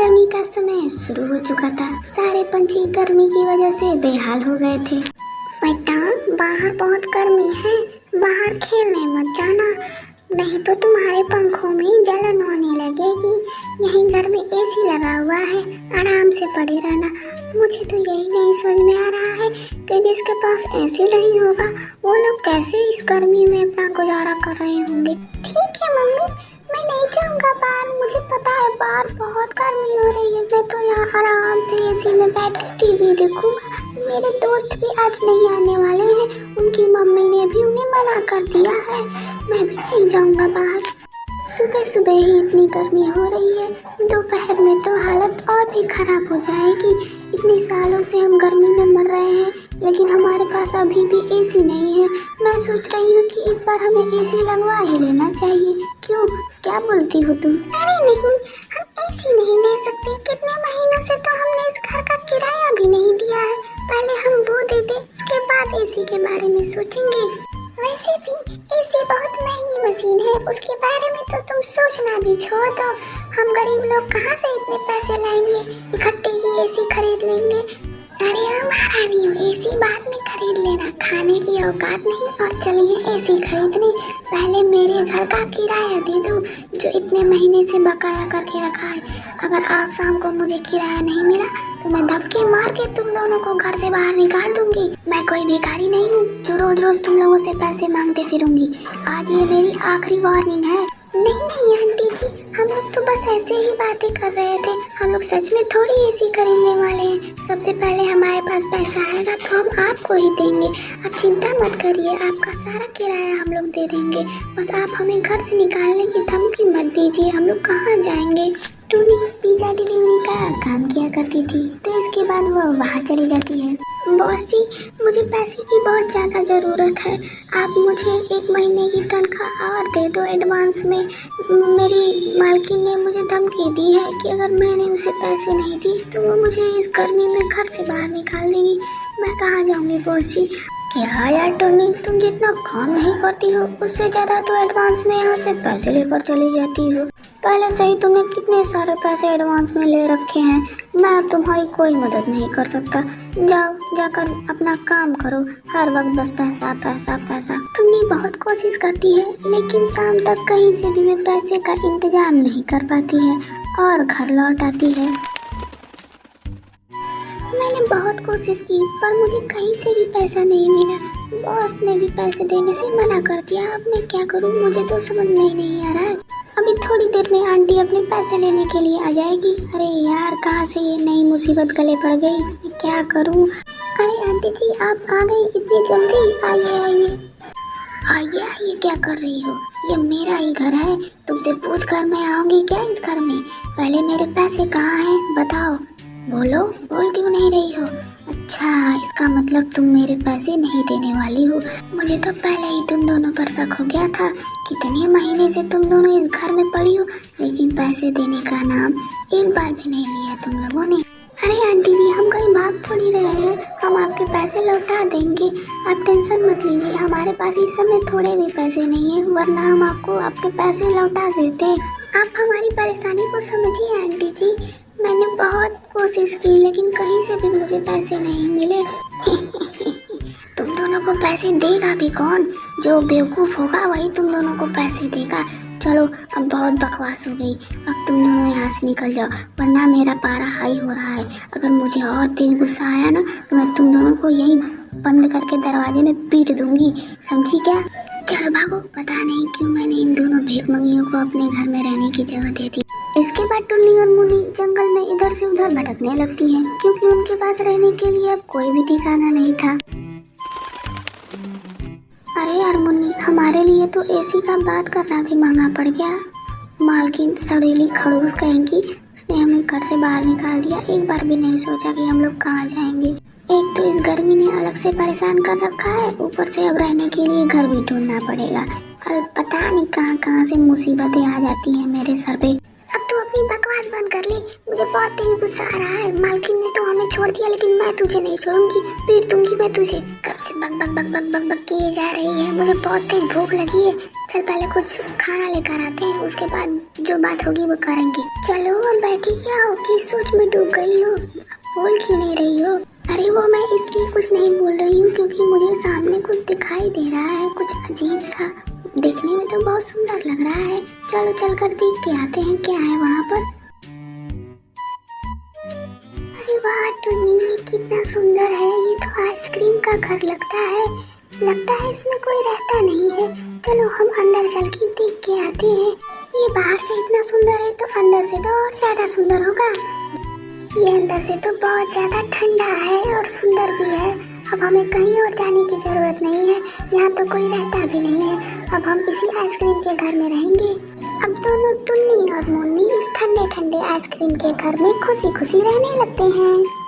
गर्मी का समय शुरू हो चुका था। सारे पंछी गर्मी की वजह से बेहाल हो गए थे। बेटा, बाहर बहुत गर्मी है, बाहर खेलने मत जाना, नहीं तो तुम्हारे पंखों में जलन होने लगेगी। यहीं घर में एसी लगा हुआ है, आराम से पड़े रहना। मुझे तो यही नहीं समझ में आ रहा है कि जिसके पास एसी नहीं होगा वो लोग कैसे इस गर्मी में अपना गुजारा कर रहे होंगे। ठीक है मम्मी, मैं नहीं जाऊंगा बाहर, मुझे पता है बाहर बहुत गर्मी हो रही है। मैं तो यहाँ आराम से एसी में बैठ कर टीवी देखूंगा। मेरे दोस्त भी आज नहीं आने वाले हैं, उनकी मम्मी ने भी उन्हें मना कर दिया है। मैं भी नहीं जाऊंगा बाहर। सुबह सुबह ही इतनी गर्मी हो रही है, दोपहर में तो हालत और भी खराब हो जाएगी। इतने सालों से हम गर्मी में मर रहे हैं, लेकिन हमारे पास अभी भी एसी नहीं है। मैं सोच रही हूँ कि इस बार हमें एसी लगवा ही लेना चाहिए। क्यों, क्या बोलती हो तुम? अरे नहीं, हम एसी नहीं ले सकते। कितने महीनों से तो हमने इस घर का किराया भी नहीं दिया है। पहले हम वो दे दे, उसके बाद एसी के बारे में सोचेंगे। वैसे भी एसी बहुत महंगी मशीन है, उसके बारे में तो तुम सोचना भी छोड़ दो। हम गरीब लोग कहाँ से इतने पैसे लाएंगे, इकट्ठे ही एसी खरीद लेंगे। अरे महारानी, एसी बाद में खरीद लेना, खाने की औकात नहीं और चलिए एसी खरीदने। पहले मेरे घर का किराया दे दो, जो इतने महीने से बकाया करके रखा है। अगर आज शाम को मुझे किराया नहीं मिला तो मैं धक्के मार के तुम दोनों को घर से बाहर निकाल दूंगी। मैं कोई भिखारी नहीं हूँ जो रोज रोज तुम लोगों से पैसे मांगते फिरूंगी। आज ये मेरी आखिरी वार्निंग है। नहीं नहीं आंटी जी, हम लोग तो बस ऐसे ही बातें कर रहे थे। हम लोग सच में थोड़ी एसी खरीदने वाले हैं। सबसे पहले हमारे पास पैसा आएगा तो हम आपको ही देंगे। आप चिंता मत करिए, आपका सारा किराया हम लोग दे देंगे। बस आप हमें घर से निकालने की धमकी मत दीजिए। हम लोग कहाँ जाएंगे? टूनी पिज़्ज़ा डिलीवरी का काम किया करती थी, तो इसके बाद वो बाहर चली जाती है। बॉस जी, मुझे पैसे की बहुत ज़्यादा ज़रूरत है। आप मुझे 1 महीने की तनख्वाह और दे दो एडवांस में। मेरी मालकिन ने मुझे धमकी दी है कि अगर मैंने उसे पैसे नहीं दिए तो वो मुझे इस गर्मी में घर से बाहर निकाल देगी। मैं कहाँ जाऊँगी बॉस जी? क्या यार टोनी, तुम जितना काम नहीं करती हो उससे ज़्यादा तो एडवांस में यहाँ से पैसे लेकर चली जाती हो। पहले से ही तुमने कितने सारे पैसे एडवांस में ले रखे हैं। मैं अब तुम्हारी कोई मदद नहीं कर सकता। जाओ, जाकर अपना काम करो। हर वक्त बस पैसा पैसा पैसा। टुन्नी बहुत कोशिश करती है, लेकिन शाम तक कहीं से भी वे पैसे का इंतजाम नहीं कर पाती है और घर लौट आती है। मैंने बहुत कोशिश की पर मुझे कहीं से भी पैसा नहीं मिला। बॉस ने भी पैसे देने से मना कर दिया। अब मैं क्या करूं, मुझे तो समझ में ही नहीं आ रहा है। अभी थोड़ी देर में आंटी अपने पैसे लेने के लिए आ जाएगी। अरे यार, कहाँ से ये नई मुसीबत गले पड़ गई, मैं क्या करूं? अरे आंटी जी, आप आ गई इतनी जल्दी? आइए आइए आइए आइए, क्या कर रही हो? ये मेरा ही घर है, तुमसे पूछ कर मैं आऊंगी क्या इस घर में? पहले मेरे पैसे कहाँ हैं बताओ। बोलो, बोल क्यों नहीं रही हो? अच्छा, इसका मतलब तुम मेरे पैसे नहीं देने वाली हो। मुझे तो पहले ही तुम दोनों पर शक हो गया था। कितने महीने से तुम दोनों इस घर में पड़ी हो, लेकिन पैसे देने का नाम एक बार भी नहीं लिया तुम लोगों ने। अरे आंटी जी, हम कहीं भाग थोड़ी रहे हैं, हम आपके पैसे लौटा देंगे। आप टेंशन मत लीजिए, हमारे पास इस समय थोड़े भी पैसे नहीं है, वरना हम आपको आपके पैसे लौटा देते। आप हमारी परेशानी को समझिए आंटी जी। मैंने बहुत कोशिश की, लेकिन कहीं से भी मुझे पैसे नहीं मिले। तुम दोनों को पैसे देगा भी कौन? जो बेवकूफ़ होगा वही तुम दोनों को पैसे देगा। चलो, अब बहुत बकवास हो गई, अब तुम दोनों यहाँ से निकल जाओ, वरना मेरा पारा हाई हो रहा है। अगर मुझे और तेज गुस्सा आया ना तो मैं तुम दोनों को यहीं बंद करके दरवाजे में पीट दूंगी, समझी क्या? चलो भागो। पता नहीं क्यों मैंने इन दोनों भिखमंगियों को अपने घर में रहने की जगह दे दी। इसके बाद टुन्नी और मुन्नी जंगल में इधर से उधर भटकने लगती हैं, क्योंकि उनके पास रहने के लिए अब कोई भी ठिकाना नहीं था। अरे यार मुन्नी, हमारे लिए तो एसी का बात करना भी महंगा पड़ गया। मालकिन सड़ेली खड़ूस कहेंगी, उसने हमें घर से बाहर निकाल दिया। एक बार भी नहीं सोचा कि हम लोग कहाँ जाएंगे। एक तो इस गर्मी ने अलग से परेशान कर रखा है, ऊपर से अब रहने के लिए घर भी ढूंढना पड़ेगा। कल पता नहीं कहाँ कहाँ से मुसीबतें आ जाती हैं मेरे सर पे। अब तू अपनी बकवास बंद कर ले, मुझे बहुत तेज गुस्सा आ रहा है। मालकिन ने तो हमें छोड़ दिया, लेकिन मैं तुझे नहीं छोड़ूंगी, पीट दूंगी मैं तुझे। कब से बक बक बक बक बक बक किए जा रही है, मुझे बहुत तेज भूख लगी है। चल पहले कुछ खाना लेकर आते हैं, उसके बाद जो बात होगी वो करेंगे। चलो अब बैठी ये क्या हो, किस सोच में डूब गई हो? बोल क्यों नहीं रही हो? अरे वो मैं इसलिए कुछ नहीं बोल रही हूँ क्योंकि मुझे सामने कुछ दिखाई दे रहा है, कुछ अजीब सा। देखने में तो बहुत सुंदर लग रहा है। चलो चल कर देख के आते हैं क्या है वहाँ पर। अरे वाह टुन्नी, ये कितना सुंदर है। ये तो आइसक्रीम का घर लगता है। लगता है इसमें कोई रहता नहीं है। चलो हम अंदर चल के देख के आते हैं। ये बाहर से इतना सुंदर है तो अंदर से तो और ज्यादा सुंदर होगा। ये अंदर से तो बहुत ज्यादा ठंडा है और सुंदर भी है। अब हमें कहीं और जाने की जरूरत नहीं है। यहाँ तो कोई रहता भी नहीं है। अब हम इसी आइसक्रीम के घर में रहेंगे। अब दोनों टुन्नी और मुन्नी इस ठंडे ठंडे आइसक्रीम के घर में खुशी खुशी रहने लगते हैं।